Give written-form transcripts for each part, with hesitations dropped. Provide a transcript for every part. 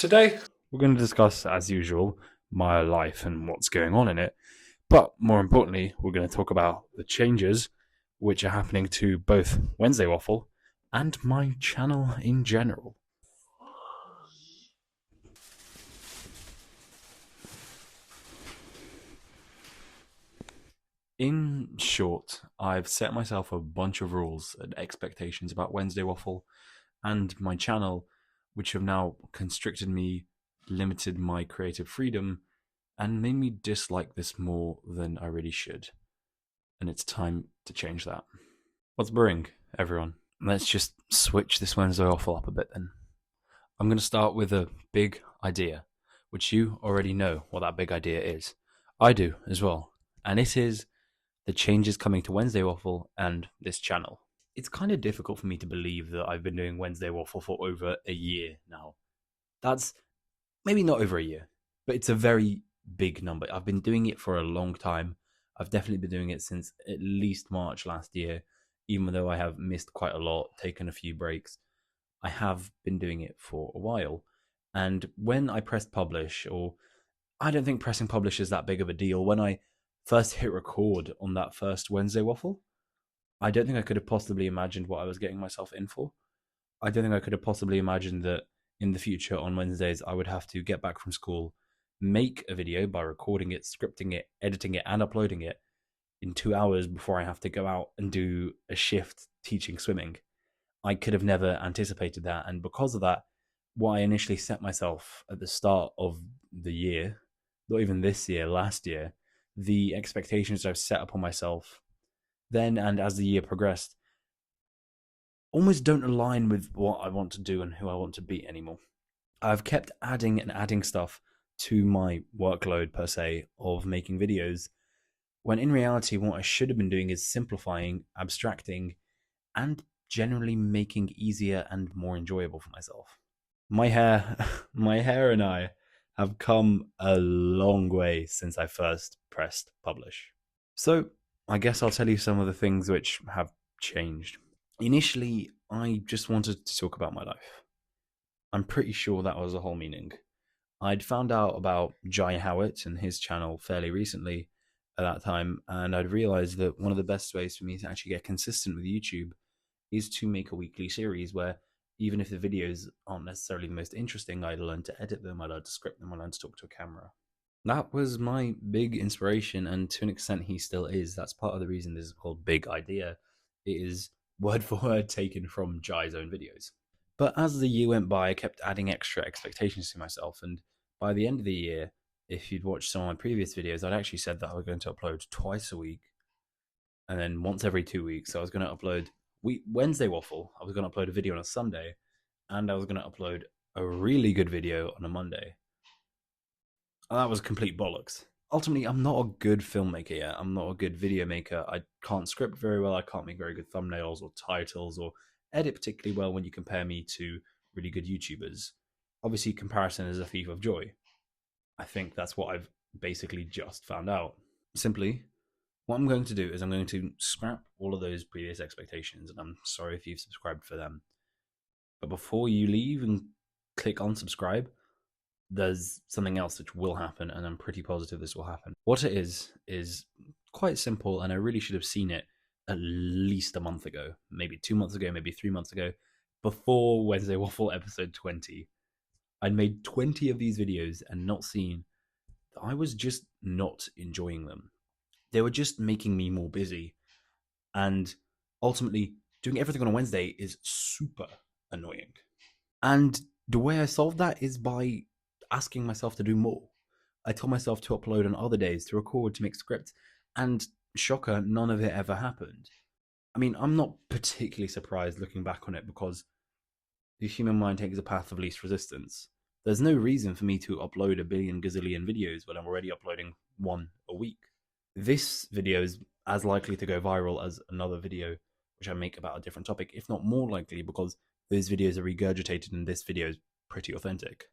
Today, we're going to discuss, as usual, my life and what's going on in it. But more importantly, we're going to talk about the changes which are happening to both Wednesday Waffle and my channel in general. In short, I've set myself a bunch of rules and expectations about Wednesday Waffle and my channel, which have now constricted me, limited my creative freedom, and made me dislike this more than I really should. And it's time to change that. What's brewing, everyone? Let's just switch this Wednesday Waffle up a bit then. I'm going to start with a big idea, which you already know what that big idea is. I do as well. And it is the changes coming to Wednesday Waffle and this channel. It's kind of difficult for me to believe that I've been doing Wednesday Waffle for over a year now. That's maybe not over a year, but it's a very big number. I've been doing it for a long time. I've definitely been doing it since at least March last year, even though I have missed quite a lot, taken a few breaks. I have been doing it for a while. And when I pressed publish, or I don't think pressing publish is that big of a deal, when I first hit record on that first Wednesday Waffle, I don't think I could have possibly imagined what I was getting myself in for. I don't think I could have possibly imagined that in the future on Wednesdays I would have to get back from school, make a video by recording it, scripting it, editing it, and uploading it in 2 hours before I have to go out and do a shift teaching swimming. I could have never anticipated that, and because of that, what I initially set myself at the start of the year, not even this year, last year, the expectations I've set upon myself then and as the year progressed almost don't align with what I want to do and who I want to be anymore. I've kept adding and adding stuff to my workload, per se, of making videos, when in reality, what I should have been doing is simplifying, abstracting, and generally making easier and more enjoyable for myself. My hair, my hair and I have come a long way since I first pressed publish. So I guess I'll tell you some of the things which have changed. Initially, I just wanted to talk about my life. I'm pretty sure that was the whole meaning. I'd found out about Jai Howitt and his channel fairly recently at that time, and I'd realized that one of the best ways for me to actually get consistent with YouTube is to make a weekly series where even if the videos aren't necessarily the most interesting, I learn to edit them, I learn to script them, I learn to talk to a camera. That was my big inspiration, and to an extent he still is. That's part of the reason this is called Big Idea. It is word for word taken from Jai's own videos. But as the year went by, I kept adding extra expectations to myself, and by the end of the year, if you'd watched some of my previous videos, I'd actually said that I was going to upload twice a week, and then once every 2 weeks. So I was going to upload Wednesday Waffle, I was going to upload a video on a Sunday, and I was going to upload a really good video on a Monday. And that was complete bollocks. Ultimately, I'm not a good filmmaker yet. I'm not a good video maker. I can't script very well. I can't make very good thumbnails or titles or edit particularly well when you compare me to really good YouTubers. Obviously, comparison is a thief of joy. I think that's what I've basically just found out. Simply, what I'm going to do is I'm going to scrap all of those previous expectations, and I'm sorry if you've subscribed for them. But before you leave and click unsubscribe, there's something else which will happen, and I'm pretty positive this will happen. What it is quite simple, and I really should have seen it at least a month ago, maybe 2 months ago, maybe 3 months ago, before Wednesday Waffle episode 20. I'd made 20 of these videos and not seen that I was just not enjoying them. They were just making me more busy, and ultimately doing everything on a Wednesday is super annoying. And the way I solved that is by asking myself to do more. I told myself to upload on other days, to record, to make scripts, and shocker, none of it ever happened. I mean, I'm not particularly surprised looking back on it, because the human mind takes a path of least resistance. There's no reason for me to upload a billion gazillion videos when I'm already uploading one a week. This video is as likely to go viral as another video which I make about a different topic, if not more likely, because those videos are regurgitated and this video is pretty authentic.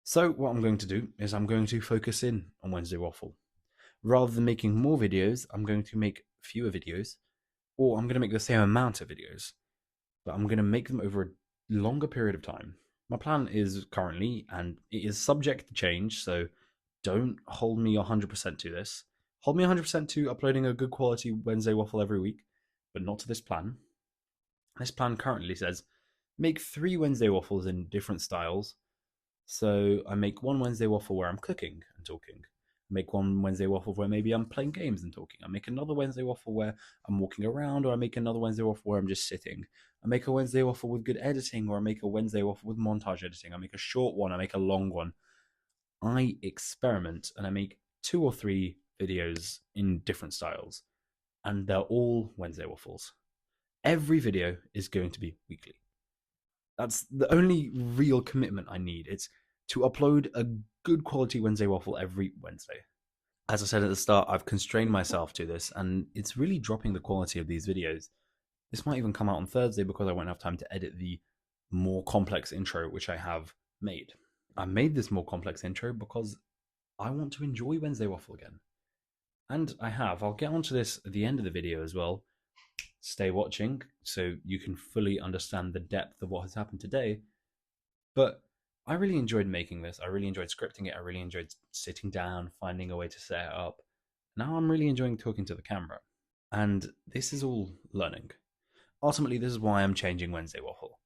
So what I'm going to do is I'm going to focus in on Wednesday Waffle. Rather than making more videos, I'm going to make fewer videos, or I'm going to make the same amount of videos, but I'm going to make them over a longer period of time. My plan is currently, and it is subject to change, so don't hold me 100% to this. Hold me 100% to uploading a good quality Wednesday waffle every week, but not to this plan. This plan currently says make 3 Wednesday waffles in different styles. So I make one Wednesday waffle where I'm cooking and talking. I make one Wednesday waffle where maybe I'm playing games and talking. I make another Wednesday waffle where I'm walking around, or I make another Wednesday waffle where I'm just sitting. I make a Wednesday waffle with good editing, or I make a Wednesday waffle with montage editing. I make a short one, I make a long one. I experiment and I make 2 or 3 videos in different styles, and they're all Wednesday waffles. Every video is going to be weekly. That's the only real commitment I need. It's to upload a good quality Wednesday waffle every Wednesday. As I said at the start, I've constrained myself to this, and it's really dropping the quality of these videos. This might even come out on Thursday because I won't have time to edit the more complex intro which I have made. I made this more complex intro because I want to enjoy Wednesday waffle again. And I have. I'll get onto this at the end of the video as well. Stay watching so you can fully understand the depth of what has happened today. But I really enjoyed making this. I really enjoyed scripting it. I really enjoyed sitting down, finding a way to set it up. Now I'm really enjoying talking to the camera. And this is all learning. Ultimately, this is why I'm changing Wednesday Waffle.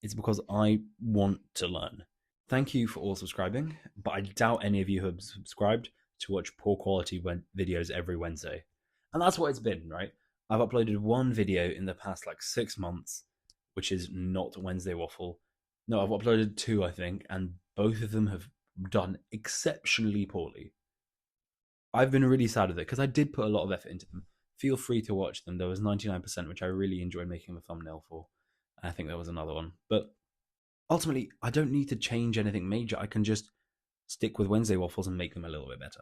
It's because I want to learn. Thank you for all subscribing, but I doubt any of you have subscribed to watch poor quality videos every Wednesday. And that's what it's been, right? I've uploaded one video in the past 6 months, which is not Wednesday Waffle. No, I've uploaded 2, I think, and both of them have done exceptionally poorly. I've been really sad with it because I did put a lot of effort into them. Feel free to watch them. There was 99%, which I really enjoyed making the thumbnail for. I think there was another one. But ultimately, I don't need to change anything major. I can just stick with Wednesday waffles and make them a little bit better.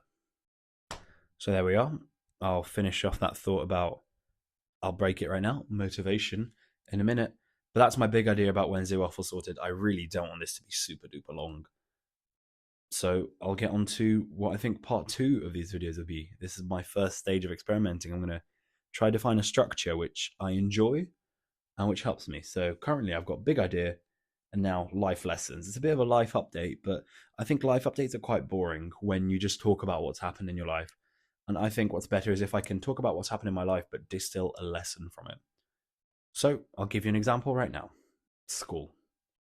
So there we are. I'll finish off that thought about, I'll break it right now, motivation, in a minute. But that's my big idea about Wednesday waffles sorted. I really don't want this to be super duper long. So I'll get on to what I think part 2 of these videos will be. This is my first stage of experimenting. I'm going to try to find a structure which I enjoy and which helps me. So currently I've got big idea and now life lessons. It's a bit of a life update, but I think life updates are quite boring when you just talk about what's happened in your life. And I think what's better is if I can talk about what's happened in my life, but distill a lesson from it. So I'll give you an example right now. School.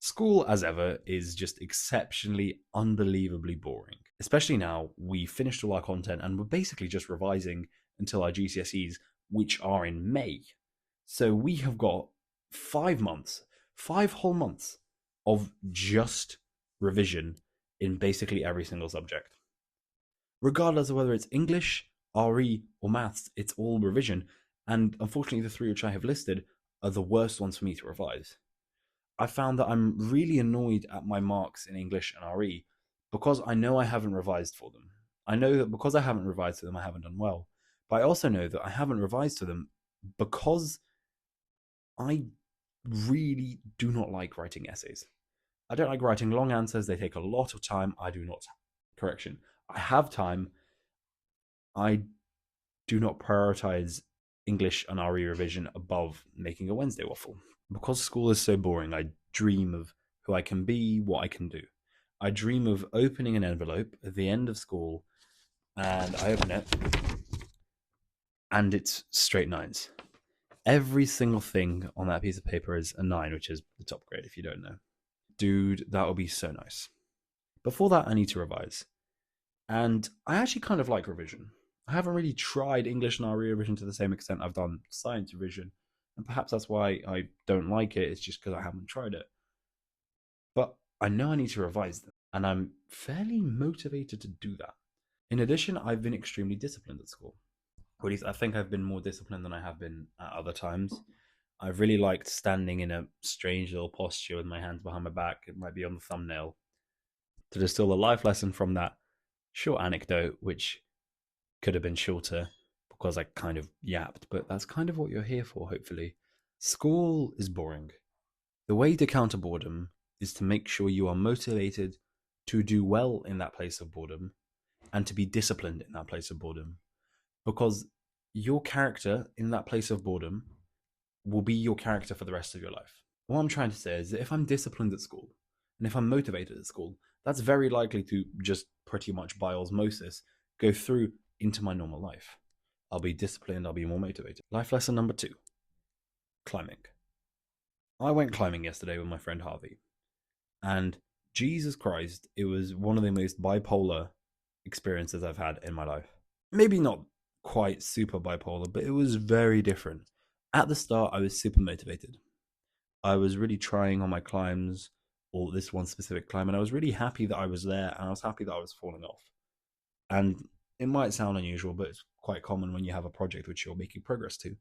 School, as ever, is just exceptionally, unbelievably boring. Especially now, we finished all our content and we're basically just revising until our GCSEs, which are in May. So we have got 5 months, 5 whole months of just revision in basically every single subject. Regardless of whether it's English, RE, or maths, it's all revision. And unfortunately, the 3 which I have listed are the worst ones for me to revise. I found that I'm really annoyed at my marks in English and RE because I know I haven't revised for them. I know that because I haven't revised for them, I haven't done well. But I also know that I haven't revised for them because I really do not like writing essays. I don't like writing long answers. They take a lot of time. I do not. Correction. I have time. I do not prioritize English and RE revision above making a Wednesday waffle. Because school is so boring, I dream of who I can be, what I can do. I dream of opening an envelope at the end of school, and I open it, and it's straight 9s. Every single thing on that piece of paper is a 9, which is the top grade if you don't know. Dude, that would be so nice. Before that, I need to revise. And I actually kind of like revision. I haven't really tried English and RE revision to the same extent I've done science revision. And perhaps that's why I don't like it. It's just because I haven't tried it. But I know I need to revise them. And I'm fairly motivated to do that. In addition, I've been extremely disciplined at school. Or at least I think I've been more disciplined than I have been at other times. I've really liked standing in a strange little posture with my hands behind my back. It might be on the thumbnail. To distill a life lesson from that short anecdote, which could have been shorter because I kind of yapped, but that's kind of what you're here for, hopefully. School is boring. The way to counter boredom is to make sure you are motivated to do well in that place of boredom and to be disciplined in that place of boredom. Because your character in that place of boredom will be your character for the rest of your life. What I'm trying to say is that if I'm disciplined at school And if I'm motivated at school, that's very likely to just pretty much by osmosis go through into my normal life. I'll be disciplined, I'll be more motivated. Life lesson number 2, climbing. I went climbing yesterday with my friend Harvey, and Jesus Christ, it was one of the most bipolar experiences I've had in my life. Maybe not quite super bipolar, but it was very different. At the start, I was super motivated. I was really trying on my climbs, or this one specific climb, and I was really happy that I was there, and I was happy that I was falling off. And it might sound unusual, but it's quite common when you have a project which you're making progress to.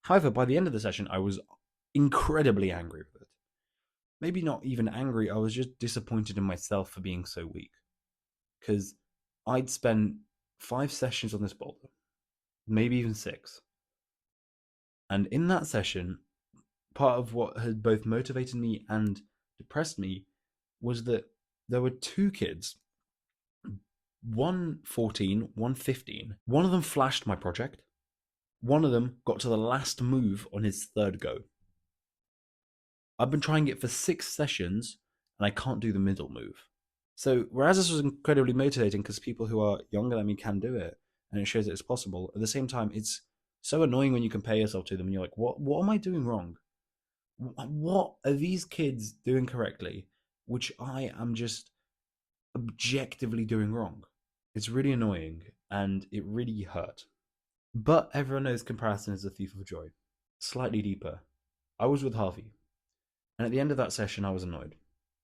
However, by the end of the session, I was incredibly angry with it. Maybe not even angry, I was just disappointed in myself for being so weak. Because I'd spent 5 sessions on this boulder, maybe even 6. And in that session, part of what had both motivated me and depressed me was that there were 2 kids, one 14, one 15. One of them flashed my project. One of them got to the last move on his 3rd go. I've been trying it for 6 sessions and I can't do the middle move. So whereas this was incredibly motivating because people who are younger than me can do it and it shows that it's possible, at the same time it's so annoying when you compare yourself to them and you're like, what am I doing wrong? What are these kids doing correctly which I am just objectively doing wrong? It's really annoying and it really hurt. But everyone knows comparison is a thief of joy. Slightly deeper. I was with Harvey, and at the end of that session, I was annoyed.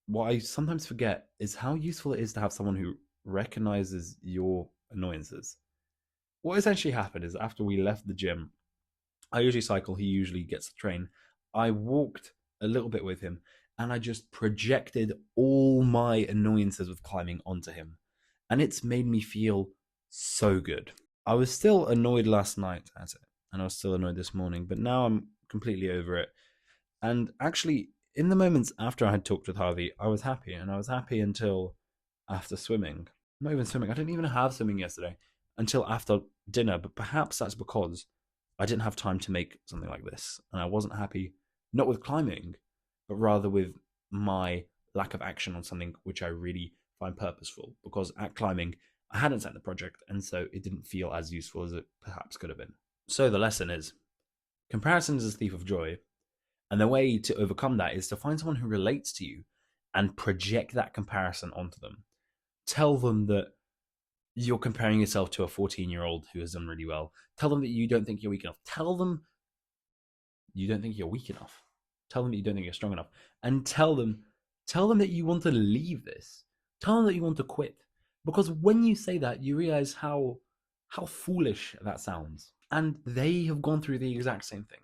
What I sometimes forget is how useful it is to have someone who recognizes your annoyances. What essentially happened is after we left the gym, I usually cycle, he usually gets the train. I walked a little bit with him, and I just projected all my annoyances with climbing onto him. And it's made me feel so good. I was still annoyed last night at it, and I was still annoyed this morning, but now I'm completely over it. And actually, in the moments after I had talked with Harvey, I was happy, and I was happy until after swimming. Not even swimming, I didn't even have swimming yesterday until after dinner, but perhaps that's because I didn't have time to make something like this, and I wasn't happy, not with climbing, but rather with my lack of action on something which I really find purposeful, because at climbing, I hadn't set the project, and so it didn't feel as useful as it perhaps could have been. So the lesson is, comparison is a thief of joy, and the way to overcome that is to find someone who relates to you and project that comparison onto them. Tell them that you're comparing yourself to a 14-year-old who has done really well. Tell them that you don't think you're weak enough. Tell them you don't think you're weak enough. Tell them that you don't think you're strong enough. And tell them that you want to leave this. Tell them that you want to quit. Because when you say that, you realize how foolish that sounds. And they have gone through the exact same thing,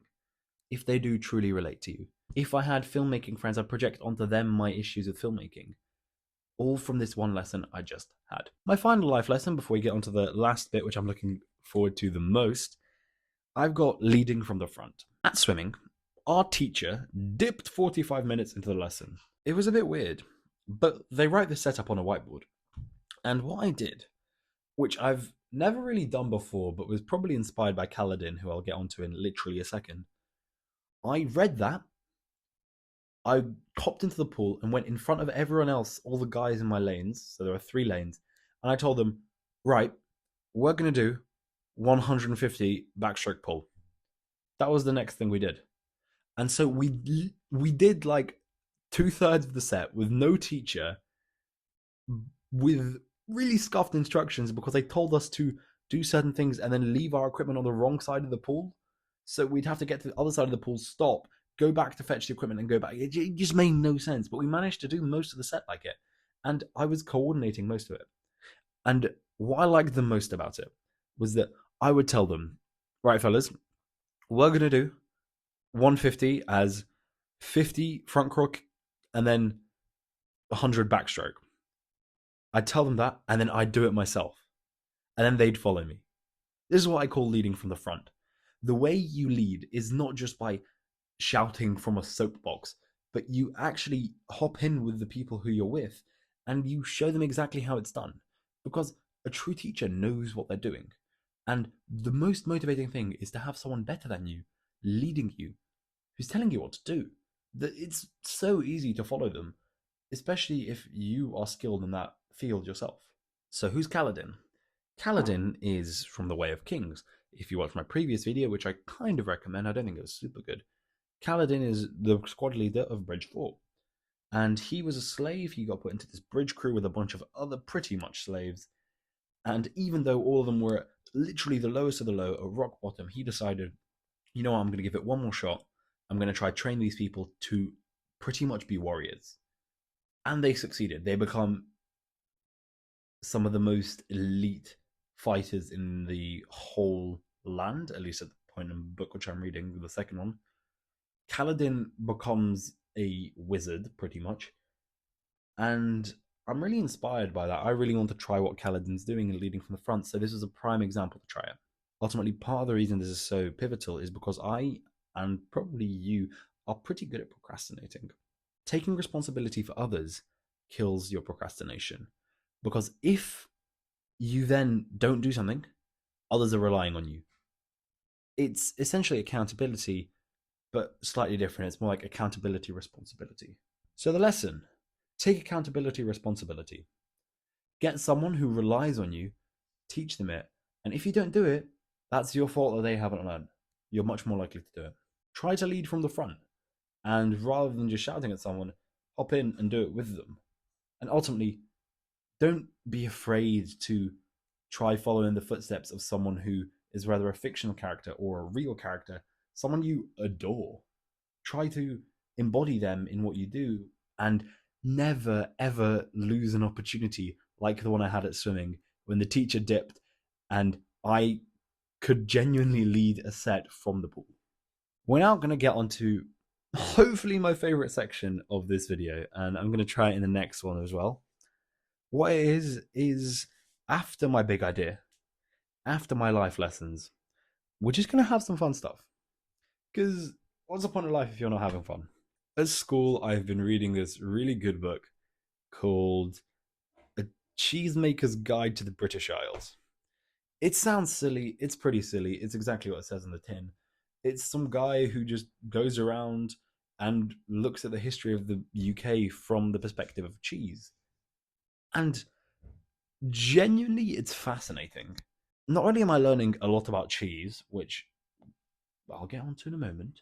if they do truly relate to you. If I had filmmaking friends, I'd project onto them my issues with filmmaking. All from this one lesson I just had. My final life lesson before we get onto the last bit, which I'm looking forward to the most, I've got leading from the front. At swimming, our teacher dipped 45 minutes into the lesson. It was a bit weird, but they write the setup on a whiteboard. And what I did, which I've never really done before, but was probably inspired by Kaladin, who I'll get onto in literally a second, I read that, I hopped into the pool and went in front of everyone else, all the guys in my lanes, so there are 3 lanes, and I told them, right, we're going to do 150 backstroke pull. That was the next thing we did. And so we did like 2/3 of the set with no teacher, with really scuffed instructions because they told us to do certain things and then leave our equipment on the wrong side of the pool. So we'd have to get to the other side of the pool, stop, go back to fetch the equipment and go back. It just made no sense, but we managed to do most of the set like it. And I was coordinating most of it. And what I liked the most about it was that I would tell them, right, fellas, we're going to do 150 as 50 front crook and then 100 backstroke. I'd tell them that, and then I'd do it myself. And then they'd follow me. This is what I call leading from the front. The way you lead is not just by shouting from a soapbox, but you actually hop in with the people who you're with, and you show them exactly how it's done. Because a true teacher knows what they're doing. And the most motivating thing is to have someone better than you, leading you, who's telling you what to do. It's so easy to follow them. especially if you are skilled in that field yourself. So who's Kaladin? Kaladin is from the Way of Kings. If you watch my previous video, which I kind of recommend, I don't think it was super good, Kaladin is the squad leader of Bridge 4. And he was a slave. He got put into this bridge crew with a bunch of other pretty much slaves. And even though all of them were literally the lowest of the low, at rock bottom, he decided, you know what, I'm going to give it one more shot. I'm going to try train these people to pretty much be warriors. And they succeeded. They become some of the most elite fighters in the whole land, at least at the point in the book which I'm reading, the second one. Kaladin becomes a wizard, pretty much. And I'm really inspired by that. I really want to try what Kaladin's doing and leading from the front, so this is a prime example to try it. Ultimately, part of the reason this is so pivotal is because I, and probably you, are pretty good at procrastinating. Taking responsibility for others kills your procrastination. Because if you then don't do something, others are relying on you. It's essentially accountability, but slightly different. It's more like accountability, responsibility. So the lesson: take accountability, responsibility. Get someone who relies on you, teach them it. And if you don't do it, that's your fault that they haven't learned. You're much more likely to do it. Try to lead from the front. And rather than just shouting at someone, hop in and do it with them. And ultimately, don't be afraid to try following the footsteps of someone who is rather a fictional character or a real character, someone you adore. Try to embody them in what you do and never ever lose an opportunity like the one I had at swimming when the teacher dipped and I could genuinely lead a set from the pool. We're now going to get onto hopefully my favorite section of this video, and I'm going to try it in the next one as well. What it is after my big idea, after my life lessons, we're just going to have some fun stuff. Because what's the point of life if you're not having fun? At school, I've been reading this really good book called A Cheesemaker's Guide to the British Isles. It sounds silly. It's pretty silly. It's exactly what it says in the tin. It's some guy who just goes around and looks at the history of the UK from the perspective of cheese. And genuinely, it's fascinating. Not only am I learning a lot about cheese, which I'll get onto in a moment,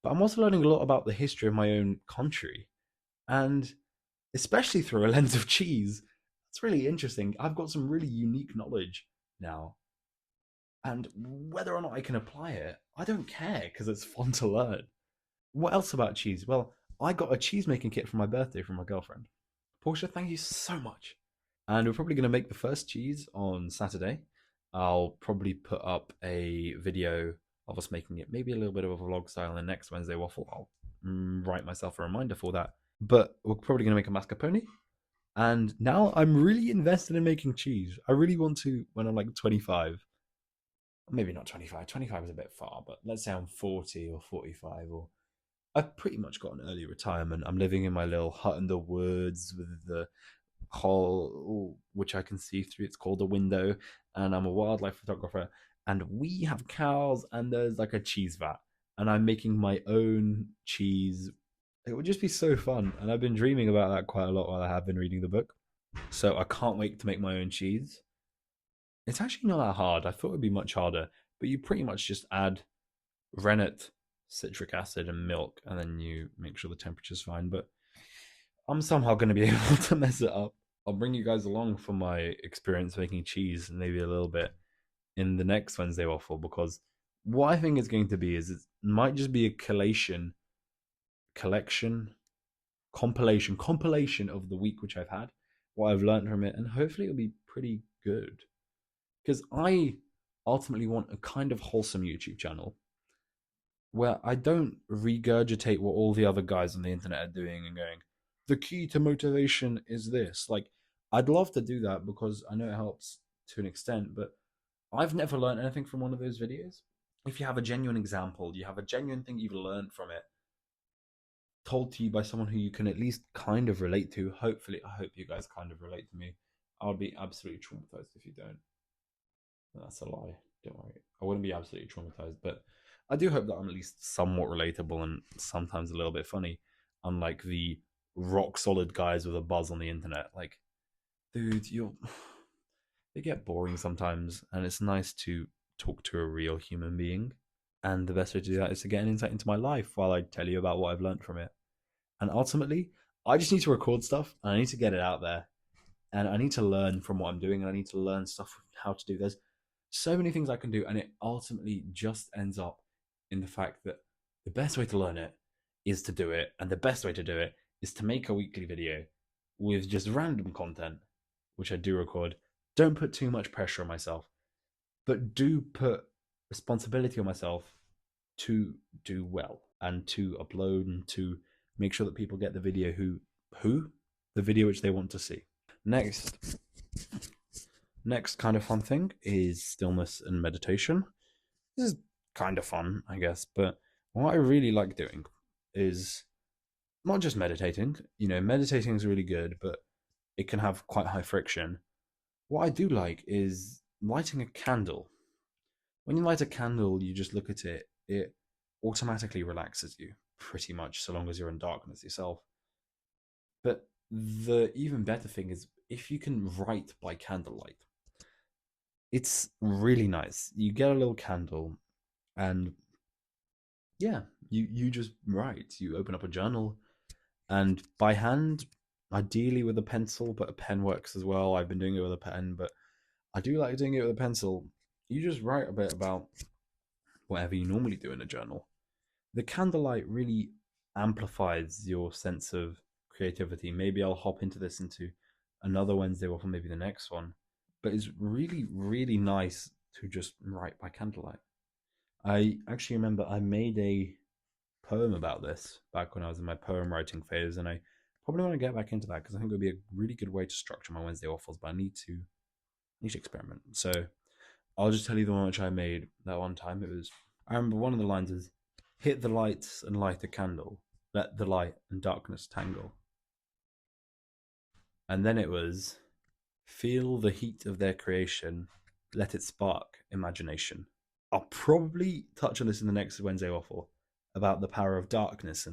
but I'm also learning a lot about the history of my own country. And especially through a lens of cheese, it's really interesting. I've got some really unique knowledge now. And whether or not I can apply it, I don't care because it's fun to learn. What else about cheese? Well, I got a cheese making kit for my birthday from my girlfriend. Portia, thank you so much. And we're probably going to make the first cheese on Saturday. I'll probably put up a video of us making it, maybe a little bit of a vlog style in next Wednesday waffle. I'll write myself a reminder for that. But we're probably going to make a mascarpone. And now I'm really invested in making cheese. I really want to when I'm like 25. Maybe not 25. 25 is a bit far, but let's say I'm 40 or 45, or I've pretty much got an early retirement. I'm living in my little hut in the woods with the hole which I can see through. It's called a window, and I'm a wildlife photographer. And we have cows, and there's like a cheese vat, and I'm making my own cheese. It would just be so fun, and I've been dreaming about that quite a lot while I have been reading the book. So I can't wait to make my own cheese. It's actually not that hard. I thought it would be much harder, but you pretty much just add rennet, citric acid, and milk, and then you make sure the temperature's fine. But I'm somehow going to be able to mess it up. I'll bring you guys along for my experience making cheese, and maybe a little bit in the next Wednesday waffle, because what I think it's going to be is it might just be a compilation of the week which I've had, what I've learned from it, and hopefully it'll be pretty good. Because I ultimately want a kind of wholesome YouTube channel where I don't regurgitate what all the other guys on the internet are doing and going, the key to motivation is this. Like, I'd love to do that because I know it helps to an extent, but I've never learned anything from one of those videos. If you have a genuine example, you have a genuine thing you've learned from it, told to you by someone who you can at least kind of relate to. Hopefully, I hope you guys kind of relate to me. I would be absolutely traumatized if you don't. That's a lie. Don't worry. I wouldn't be absolutely traumatized, but I do hope that I'm at least somewhat relatable and sometimes a little bit funny, unlike the rock solid guys with a buzz on the internet. Like, dude, you're they get boring sometimes, and it's nice to talk to a real human being. And the best way to do that is to get an insight into my life while I tell you about what I've learned from it. And ultimately, I just need to record stuff and I need to get it out there. And I need to learn from what I'm doing, and I need to learn stuff how to do. There's so many things I can do, and it ultimately just ends up in the fact that the best way to learn it is to do it, and the best way to do it is to make a weekly video with just random content, which I do record. Don't put too much pressure on myself, but do put responsibility on myself to do well and to upload and to make sure that people get the video who the video which they want to see. Next kind of fun thing is stillness and meditation. This is kind of fun, I guess, but what I really like doing is not just meditating. You know, meditating is really good, but it can have quite high friction. What I do like is lighting a candle. When you light a candle, you just look at it, it automatically relaxes you, pretty much, so long as you're in darkness yourself. But the even better thing is if you can write by candlelight. It's really nice. You get a little candle, and yeah, you just write. You open up a journal, and by hand, ideally with a pencil, but a pen works as well. I've been doing it with a pen, but I do like doing it with a pencil. You just write a bit about whatever you normally do in a journal. The candlelight really amplifies your sense of creativity. Maybe I'll hop into another Wednesday or maybe the next one. But it's really, really nice to just write by candlelight. I actually remember I made a poem about this back when I was in my poem writing phase, and I probably want to get back into that because I think it would be a really good way to structure my Wednesday waffles. But I need to experiment. So I'll just tell you the one which I made that one time. I remember one of the lines is, "Hit the lights and light a candle. Let the light and darkness tangle." And then it was, "Feel the heat of their creation. Let it spark imagination." I'll probably touch on this in the next Wednesday waffle about the power of darkness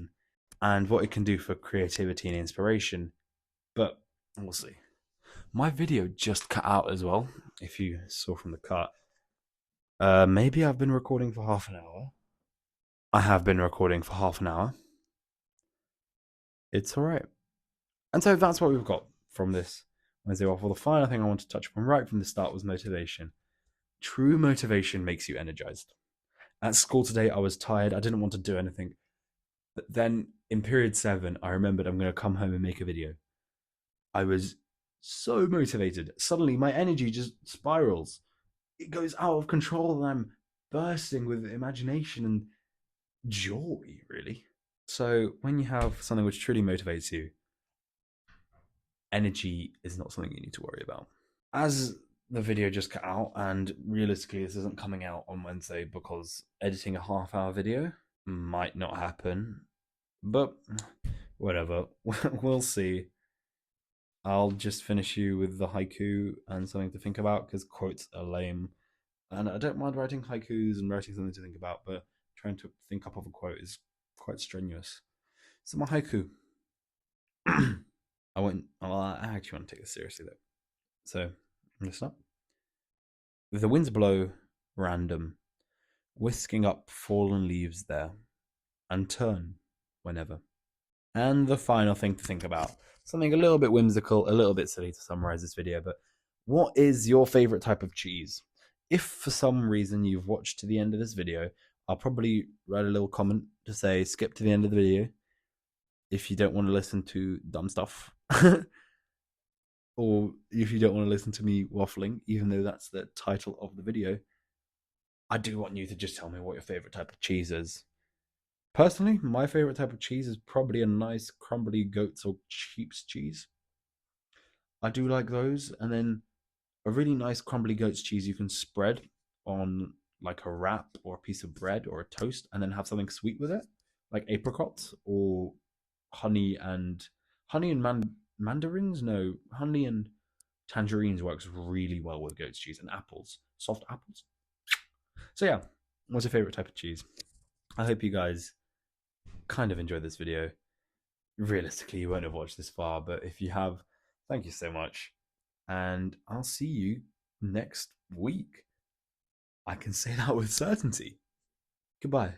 and what it can do for creativity and inspiration. But we'll see. My video just cut out as well, if you saw from the cut. Maybe I've been recording for half an hour. I have been recording for half an hour. It's all right. And so that's what we've got from this Wednesday waffle. The final thing I want to touch upon right from the start was motivation. True motivation makes you energized. At school today, I was tired. I didn't want to do anything. But then in period 7, I remembered I'm going to come home and make a video. I was so motivated. Suddenly, my energy just spirals. It goes out of control, and I'm bursting with imagination and joy, really. So when you have something which truly motivates you, energy is not something you need to worry about. As the video just cut out, and realistically, this isn't coming out on Wednesday because editing a half-hour video might not happen, but whatever. We'll see. I'll just finish you with the haiku and something to think about because quotes are lame. And I don't mind writing haikus and writing something to think about, but trying to think up of a quote is quite strenuous. So my haiku. I actually want to take this seriously though. So listen up. The winds blow random, whisking up fallen leaves there, and turn whenever. And the final thing to think about, something a little bit whimsical, a little bit silly to summarize this video, but what is your favorite type of cheese? If for some reason you've watched to the end of this video, I'll probably write a little comment to say skip to the end of the video if you don't want to listen to dumb stuff. Or if you don't want to listen to me waffling, even though that's the title of the video. I do want you to just tell me what your favorite type of cheese is. Personally, my favorite type of cheese is probably a nice crumbly goat's or sheep's cheese. I do like those. And then a really nice crumbly goat's cheese you can spread on like a wrap or a piece of bread or a toast and then have something sweet with it, like apricots or honey and mandarins. No, honey and tangerines works really well with goat's cheese, and apples, soft apples. So yeah, what's your favorite type of cheese? I hope you guys kind of enjoyed this video. realistically, you won't have watched this far, but if you have, thank you so much. And I'll see you next week. I can say that with certainty. Goodbye.